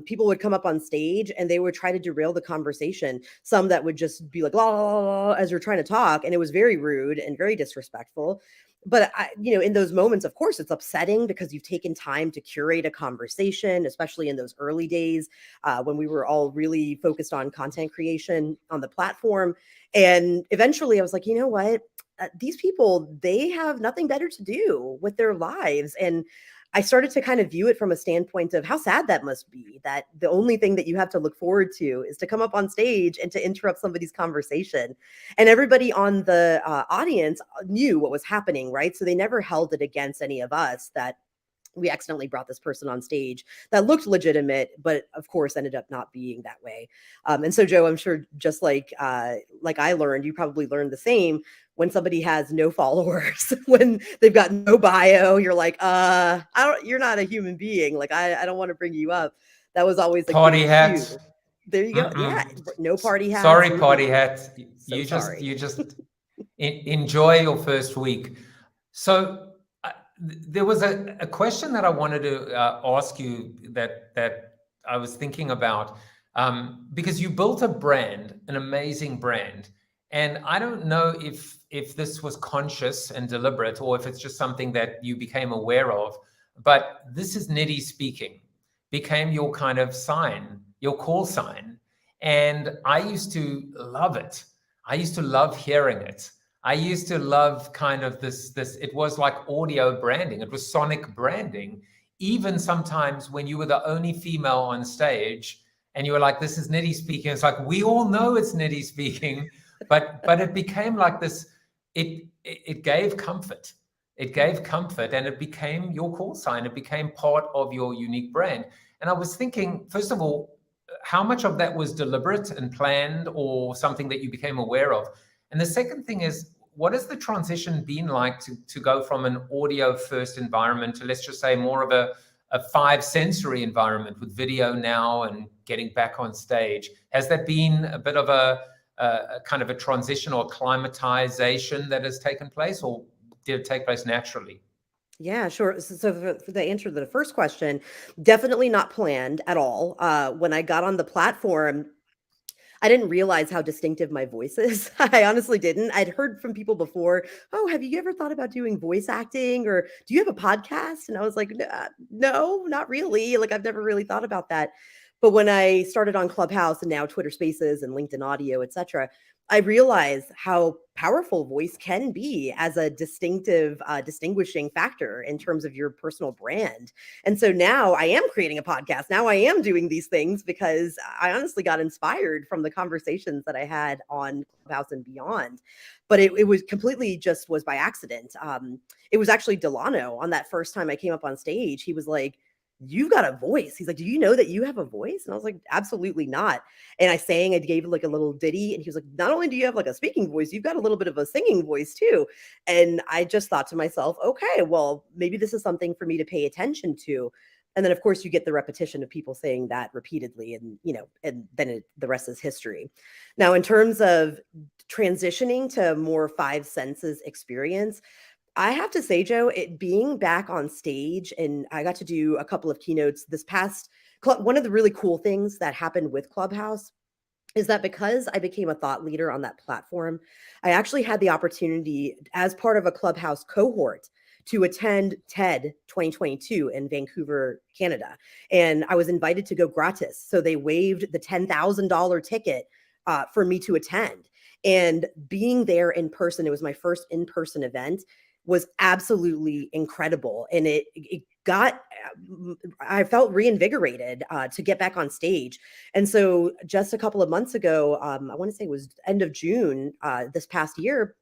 people would come up on stage and they would try to derail the conversation. Some that would just be like, la, la, la, as you're trying to talk. And it was very rude and very disrespectful. But in those moments, of course, it's upsetting because you've taken time to curate a conversation, especially in those early days when we were all really focused on content creation on the platform. And eventually I was like, you know what? These people, they have nothing better to do with their lives. And I started to kind of view it from a standpoint of how sad that must be, that the only thing that you have to look forward to is to come up on stage and to interrupt somebody's conversation. And everybody on the audience knew what was happening, right? So they never held it against any of us that we accidentally brought this person on stage that looked legitimate, but of course ended up not being that way. And so, Joe, I'm sure just like I learned, you probably learned the same. When somebody has no followers, when they've got no bio, you're like, you're not a human being. Like, I don't want to bring you up. That was always like party hats. There you go. Yeah, no party hats. Sorry, party hats. So you just enjoy your first week. So there was a question that I wanted to ask you that I was thinking about because you built a brand, an amazing brand. And I don't know if this was conscious and deliberate or if it's just something that you became aware of, but this is Nidhi speaking, became your kind of sign, your call sign. And I used to love it. I used to love hearing it. I used to love kind of this, it was like audio branding. It was sonic branding. Even sometimes when you were the only female on stage and you were like, this is Nidhi speaking. It's like, we all know it's Nidhi speaking. But it became like this, it gave comfort. It gave comfort and it became your call sign. It became part of your unique brand. And I was thinking, first of all, how much of that was deliberate and planned or something that you became aware of? And the second thing is, what has the transition been like to go from an audio first environment to, let's just say, more of a 5-sensory environment with video now and getting back on stage? Has that been a bit of a kind of a transition or acclimatization that has taken place, or did it take place naturally? Yeah, sure. So for the answer to the first question, definitely not planned at all. When I got on the platform, I didn't realize how distinctive my voice is. I honestly didn't. I'd heard from people before, "Oh, have you ever thought about doing voice acting, or do you have a podcast?" And I was like, No, not really. Like, I've never really thought about that." But when I started on Clubhouse and now Twitter Spaces and LinkedIn Audio, etc., I realized how powerful voice can be as a distinctive, distinguishing factor in terms of your personal brand. And so now I am creating a podcast. Now I am doing these things because I honestly got inspired from the conversations that I had on Clubhouse and beyond. But it was completely just was by accident. It was actually Delano on that first time I came up on stage. He was like, "You've got a voice." He's like, "Do you know that you have a voice?" And I was like, "Absolutely not." And I gave like a little ditty, and he was like, "Not only do you have like a speaking voice, you've got a little bit of a singing voice too." And I just thought to myself, okay, well, maybe this is something for me to pay attention to. And then of course you get the repetition of people saying that repeatedly, and and then the rest is history. Now, in terms of transitioning to more five senses experience, I have to say, Joe, it being back on stage, and I got to do a couple of keynotes this past one of the really cool things that happened with Clubhouse is that because I became a thought leader on that platform, I actually had the opportunity as part of a Clubhouse cohort to attend TED 2022 in Vancouver, Canada. And I was invited to go gratis. So they waived the $10,000 ticket for me to attend. And being there in person, it was my first in-person event, was absolutely incredible. And it got, I felt reinvigorated to get back on stage. And so just a couple of months ago, I want to say it was end of June this past year,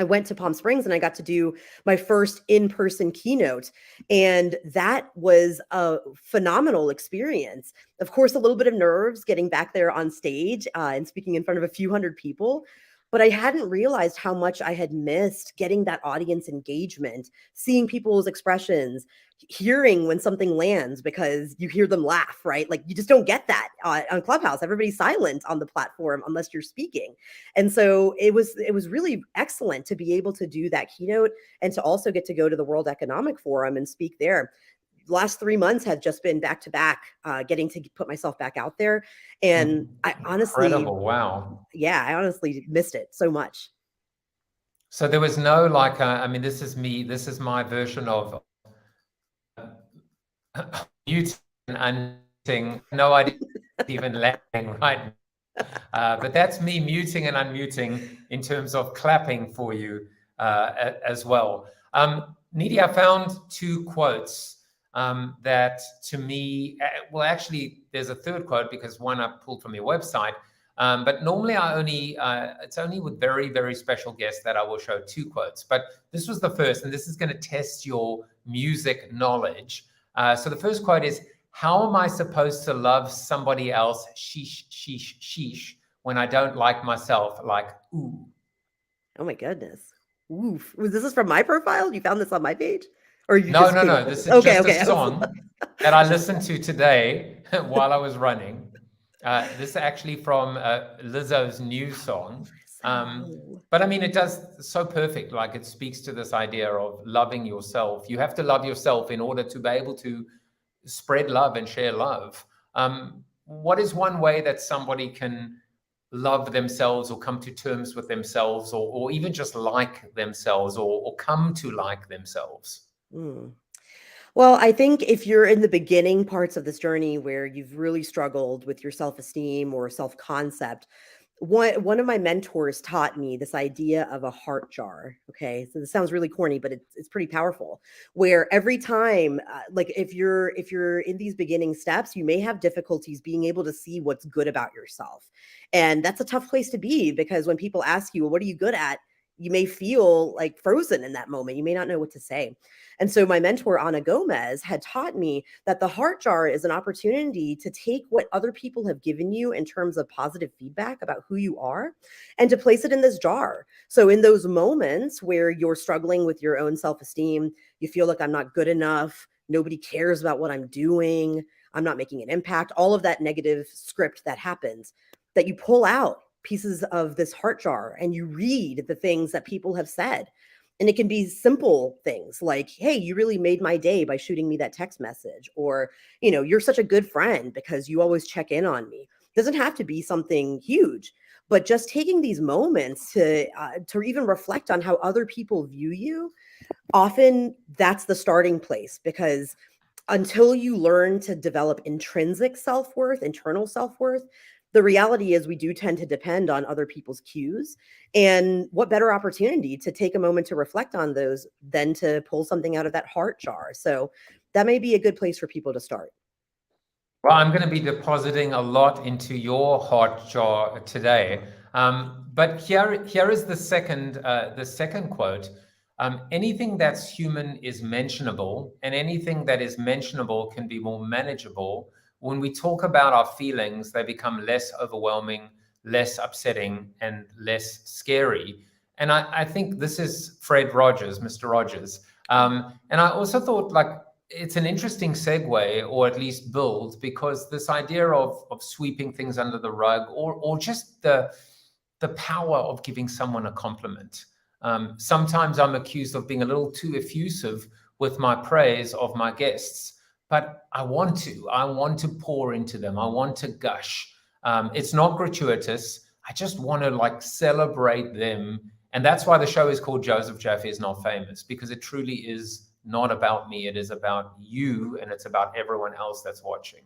I went to Palm Springs and I got to do my first in-person keynote. And that was a phenomenal experience. Of course, a little bit of nerves getting back there on stage and speaking in front of a few hundred people. But I hadn't realized how much I had missed getting that audience engagement, seeing people's expressions, hearing when something lands because you hear them laugh, right? Like, you just don't get that on Clubhouse. Everybody's silent on the platform unless you're speaking. And so it was really excellent to be able to do that keynote and to also get to go to the World Economic Forum and speak there. Last 3 months have just been back to back, getting to put myself back out there. And I honestly, Incredible. Wow. yeah, I honestly missed it so much. So there was no like, I mean, this is my version of muting and unmuting. No idea even landing right now. But that's me muting and unmuting in terms of clapping for you as well. Nidhi, I found two quotes that to me, well, actually, there's a third quote because one I pulled from your website. But normally it's only with very, very special guests that I will show two quotes. But this was the first, and this is going to test your music knowledge. So the first quote is, "How am I supposed to love somebody else, sheesh, sheesh, sheesh, when I don't like myself, like, ooh?" Oh my goodness. Oof. This is from my profile? You found this on my page? Or you No. This is just a song that I listened to today while I was running. This is actually from Lizzo's new song. But I mean, it does so perfect. Like, it speaks to this idea of loving yourself. You have to love yourself in order to be able to spread love and share love. What is one way that somebody can love themselves or come to terms with themselves, or even just like themselves, or come to like themselves? Well, I think if you're in the beginning parts of this journey where you've really struggled with your self-esteem or self-concept, one of my mentors taught me this idea of a heart jar. Okay, so this sounds really corny, but it's pretty powerful. Where every time, like, if you're in these beginning steps, you may have difficulties being able to see what's good about yourself, and that's a tough place to be, because when people ask you, "Well, what are you good at?" you may feel like frozen in that moment. You may not know what to say. And so my mentor, Ana Gomez, had taught me that the heart jar is an opportunity to take what other people have given you in terms of positive feedback about who you are and to place it in this jar. So in those moments where you're struggling with your own self-esteem, you feel like, "I'm not good enough, nobody cares about what I'm doing, I'm not making an impact," all of that negative script that happens, that you pull out pieces of this heart jar and you read the things that people have said. And it can be simple things like, "Hey, you really made my day by shooting me that text message," or, "You're such a good friend because you always check in on me," Doesn't have to be something huge, but just taking these moments to even reflect on how other people view you, often that's the starting place, because until you learn to develop intrinsic self-worth, internal self-worth, the reality is we do tend to depend on other people's cues. And what better opportunity to take a moment to reflect on those than to pull something out of that heart jar? So that may be a good place for people to start. Well, I'm going to be depositing a lot into your heart jar today. But here is the second quote. Anything that's human is mentionable, and anything that is mentionable can be more manageable. When we talk about our feelings, they become less overwhelming, less upsetting, and less scary. And I think this is Fred Rogers, Mr. Rogers. And I also thought, like, it's an interesting segue, or at least build, because this idea of sweeping things under the rug, or just the power of giving someone a compliment. Sometimes I'm accused of being a little too effusive with my praise of my guests, but I want to pour into them. I want to gush. It's not gratuitous. I just want to like celebrate them. And that's why the show is called Joseph Jaffe is Not Famous, because it truly is not about me. It is about you, and it's about everyone else that's watching.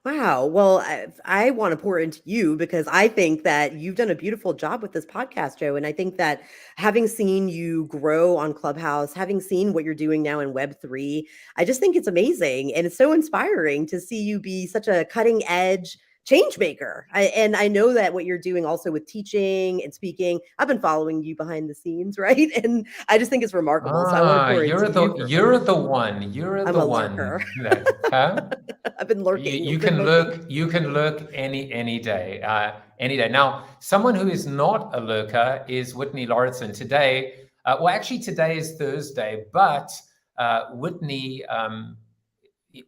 Wow. Well, I want to pour into you because I think that you've done a beautiful job with this podcast, Joe. And I think that having seen you grow on Clubhouse, having seen what you're doing now in Web3, I just think it's amazing. And it's so inspiring to see you be such a cutting edge change maker. And I know that what you're doing also with teaching and speaking, I've been following you behind the scenes, right? And I just think it's remarkable. So I want to pour into you. You're the one. You're I'm the a one. lurker. Huh? I've been lurking. You can lurk any day. Now, someone who is not a lurker is Whitney Lauritsen. Today, well, actually today is Thursday, but Whitney, and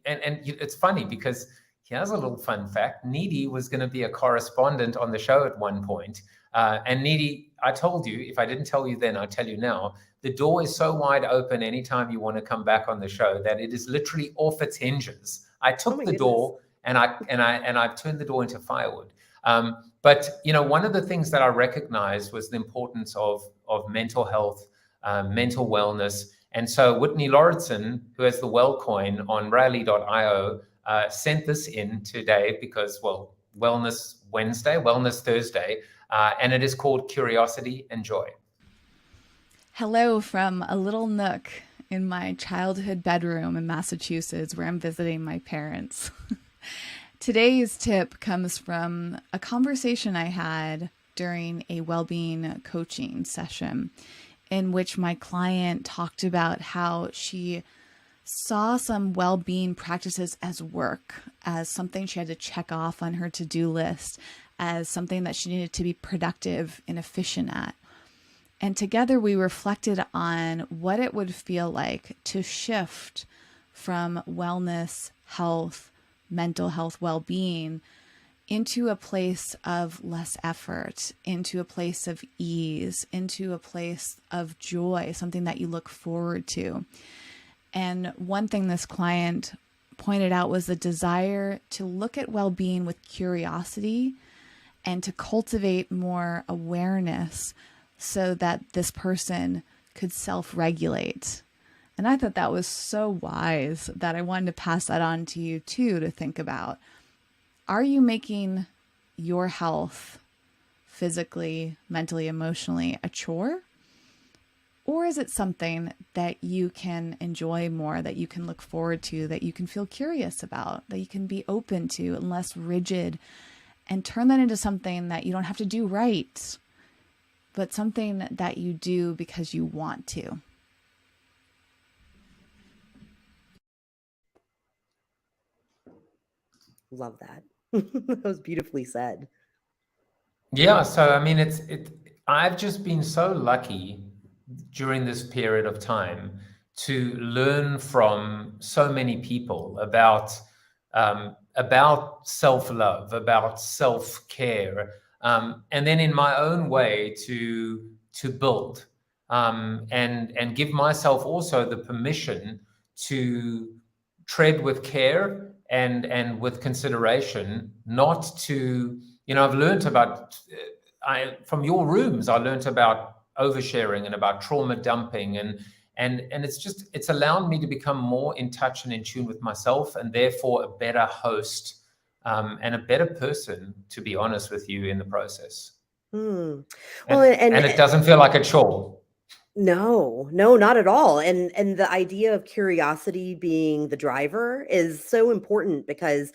it's funny because here's a little fun fact. Nidhi was going to be a correspondent on the show at one point. And Nidhi, I told you, if I didn't tell you then, I'll tell you now, the door is so wide open anytime you want to come back on the show that it is literally off its hinges. I took the door and I've turned the door into firewood. But you know, one of the things that I recognized was the importance of mental health, mental wellness. And so Whitney Lauritsen, who has the well coin on rally.io, sent this in today because, well, Wellness Wednesday, Wellness Thursday, and it is called Curiosity and Joy. Hello from a little nook in my childhood bedroom in Massachusetts where I'm visiting my parents. Today's tip comes from a conversation I had during a well-being coaching session in which my client talked about how she saw some well-being practices as work, as something she had to check off on her to-do list, as something that she needed to be productive and efficient at. And together we reflected on what it would feel like to shift from wellness, health, mental health, well-being into a place of less effort, into a place of ease, into a place of joy, something that you look forward to. And one thing this client pointed out was the desire to look at well-being with curiosity and to cultivate more awareness so that this person could self-regulate. And I thought that was so wise that I wanted to pass that on to you too, to think about. Are you making your health physically, mentally, emotionally a chore? Or is it something that you can enjoy more, that you can look forward to, that you can feel curious about, that you can be open to and less rigid, and turn that into something that you don't have to do right, but something that you do because you want to? Love that. That was beautifully said. Yeah, so I mean, I've just been so lucky during this period of time to learn from so many people about self-love, about self-care, and then in my own way to build and give myself also the permission to tread with care and with consideration, not to, I've learned about, from your rooms, I learned about oversharing and about trauma dumping, and it's allowed me to become more in touch and in tune with myself, and therefore a better host, and a better person, to be honest with you, in the process. Well, and it doesn't feel like a chore. No, not at all. And the idea of curiosity being the driver is so important, because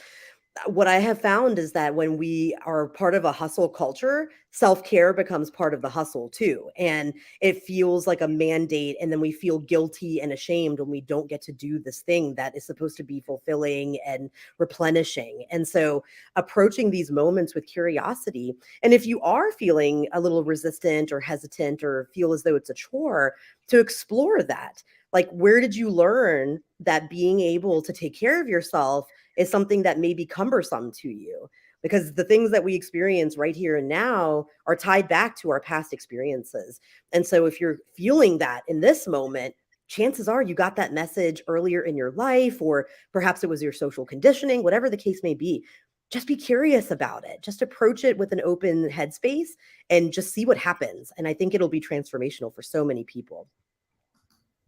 what I have found is that when we are part of a hustle culture, self-care becomes part of the hustle too. And it feels like a mandate. And then we feel guilty and ashamed when we don't get to do this thing that is supposed to be fulfilling and replenishing. And so approaching these moments with curiosity, and if you are feeling a little resistant or hesitant or feel as though it's a chore, to explore that. Like, where did you learn that being able to take care of yourself is something that may be cumbersome to you? Because the things that we experience right here and now are tied back to our past experiences. And so if you're feeling that in this moment, chances are you got that message earlier in your life, or perhaps it was your social conditioning, whatever the case may be. Just be curious about it. Just approach it with an open headspace and just see what happens. And I think it'll be transformational for so many people.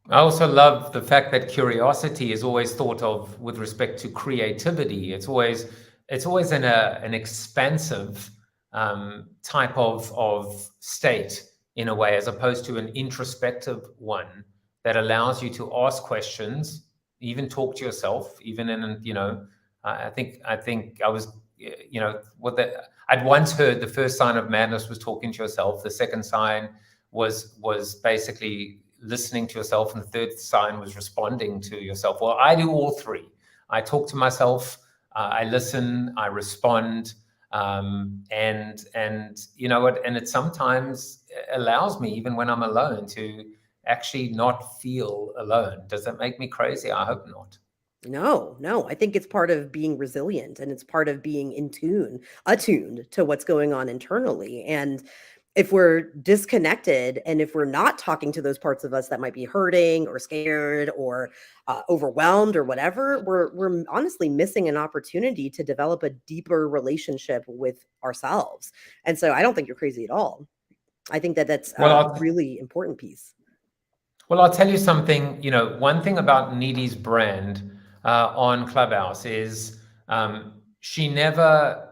I also love the fact that curiosity is always thought of with respect to creativity. It's always an expansive type of state, in a way, as opposed to an introspective one that allows you to ask questions, even talk to yourself, even in, I think I was, I'd once heard the first sign of madness was talking to yourself. The second sign was basically listening to yourself, and the third sign was responding to yourself. Well, I do all three. I talk to myself, I listen, I respond, and you know what? And it sometimes allows me, even when I'm alone, to actually not feel alone. Does that make me crazy? I hope not. No, I think it's part of being resilient, and it's part of being attuned to what's going on internally. And if we're disconnected, and if we're not talking to those parts of us that might be hurting or scared or overwhelmed or whatever, we're honestly missing an opportunity to develop a deeper relationship with ourselves. And so I don't think you're crazy at all. I think that that's a really important piece. Well, I'll tell you something. One thing about Nidhi's brand on Clubhouse is she never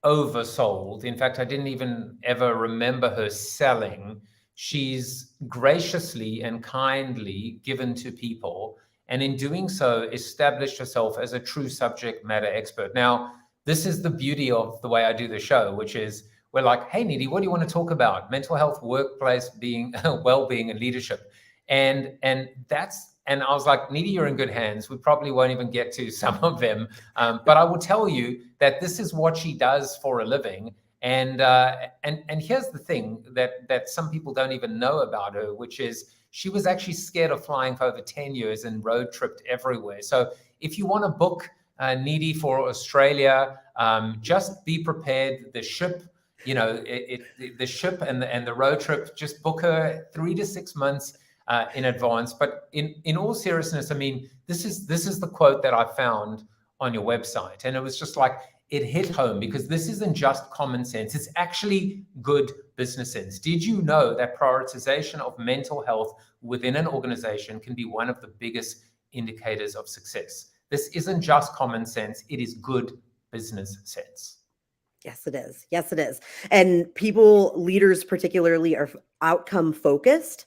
oversold. In fact, I didn't even ever remember her selling. She's graciously and kindly given to people, and in doing so, established herself as a true subject matter expert. Now, this is the beauty of the way I do the show, which is we're like, hey, Nidhi, what do you want to talk about? Mental health, workplace, well-being, and leadership. And I was like, Nidhi, you're in good hands. We probably won't even get to some of them. But I will tell you that this is what she does for a living. And here's the thing that some people don't even know about her, which is she was actually scared of flying for over 10 years and road tripped everywhere. So if you want to book Nidhi for Australia, just be prepared. The ship, the ship and the road trip, just book her 3 to 6 months in advance. But in all seriousness, I mean, this is the quote that I found on your website, and it was just like, it hit home, because this isn't just common sense, it's actually good business sense. Did you know that prioritization of mental health within an organization can be one of the biggest indicators of success? This isn't just common sense, it is good business sense. Yes, it is. Yes, it is. And leaders particularly, are outcome focused.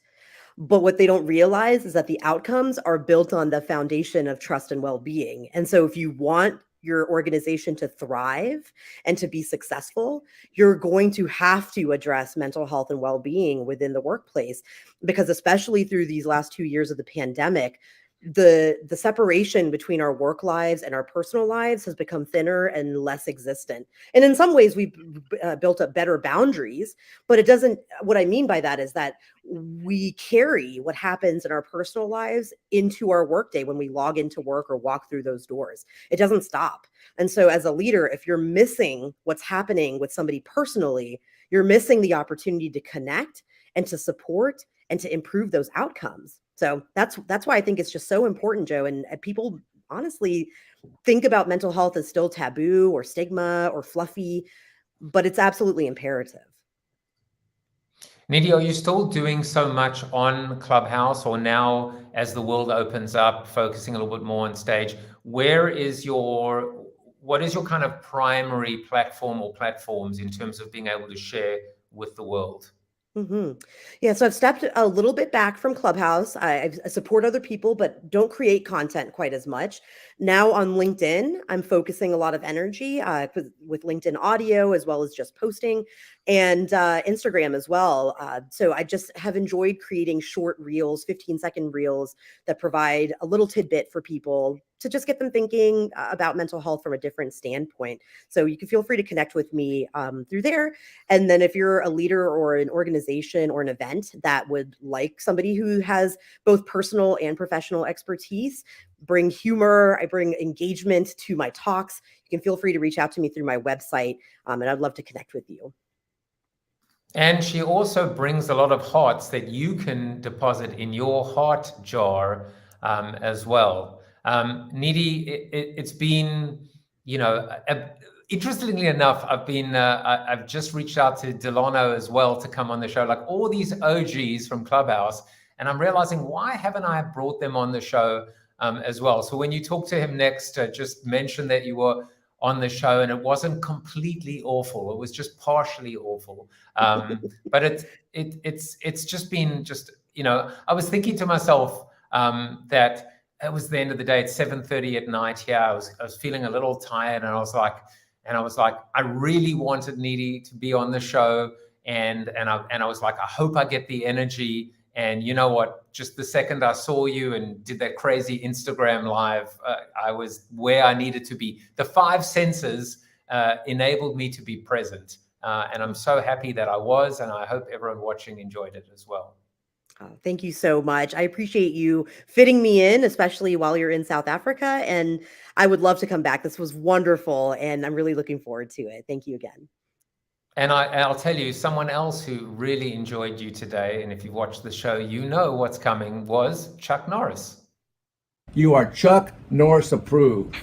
But what they don't realize is that the outcomes are built on the foundation of trust and well-being. And so if you want your organization to thrive and to be successful, you're going to have to address mental health and well-being within the workplace, because especially through these last 2 years of the pandemic, the separation between our work lives and our personal lives has become thinner and less existent. And in some ways, we've built up better boundaries, but it doesn't, what I mean by that is that we carry what happens in our personal lives into our workday when we log into work or walk through those doors. It doesn't stop. And so as a leader, if you're missing what's happening with somebody personally, you're missing the opportunity to connect and to support and to improve those outcomes. So that's why I think it's just so important, Joe. And people honestly think about mental health as still taboo or stigma or fluffy, but it's absolutely imperative. Nidhi, are you still doing so much on Clubhouse, or now as the world opens up, focusing a little bit more on stage? What is your kind of primary platform or platforms in terms of being able to share with the world? Yeah, so I've stepped a little bit back from Clubhouse. I support other people, but don't create content quite as much. Now on LinkedIn, I'm focusing a lot of energy with LinkedIn audio as well as just posting, and Instagram as well. So I just have enjoyed creating short reels, 15-second reels that provide a little tidbit for people to just get them thinking about mental health from a different standpoint. So you can feel free to connect with me through there. And then if you're a leader or an organization or an event that would like somebody who has both personal and professional expertise, bring humor, I bring engagement to my talks, you can feel free to reach out to me through my website, and I'd love to connect with you. And she also brings a lot of hearts that you can deposit in your heart jar as well. Nidhi, it's been, interestingly enough, I've just reached out to Delano as well to come on the show, like all these OGs from Clubhouse, and I'm realizing, why haven't I brought them on the show as well? So when you talk to him next, just mention that you were on the show and it wasn't completely awful. It was just partially awful. But it's just been I was thinking to myself that it was the end of the day. It's 7:30 at night here. I was feeling a little tired, and I was like, I really wanted Nidhi to be on the show, and I was like, I hope I get the energy. And you know what? Just the second I saw you and did that crazy Instagram live, I was where I needed to be. The 5 senses enabled me to be present, and I'm so happy that I was, and I hope everyone watching enjoyed it as well. Oh, thank you so much. I appreciate you fitting me in, especially while you're in South Africa. And I would love to come back. This was wonderful, and I'm really looking forward to it. Thank you again. And I'll tell you, someone else who really enjoyed you today, and if you've watched the show, you know what's coming, was Chuck Norris. You are Chuck Norris approved.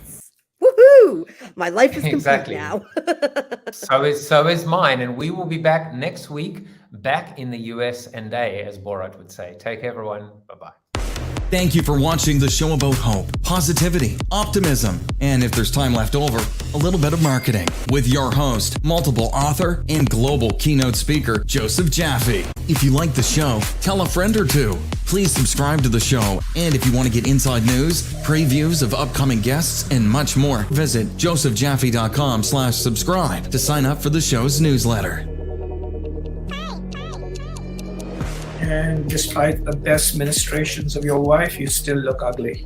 Woohoo! My life is complete Exactly. now. So is mine, and we will be back next week, back in the US&A, as Borat would say. Take care, everyone. Bye-bye. Thank you for watching the show about hope, positivity, optimism, and if there's time left over, a little bit of marketing with your host, multiple author, and global keynote speaker, Joseph Jaffe. If you like the show, tell a friend or two. Please subscribe to the show, and if you want to get inside news, previews of upcoming guests, and much more, visit josephjaffe.com/subscribe to sign up for the show's newsletter. And despite the best ministrations of your wife, you still look ugly.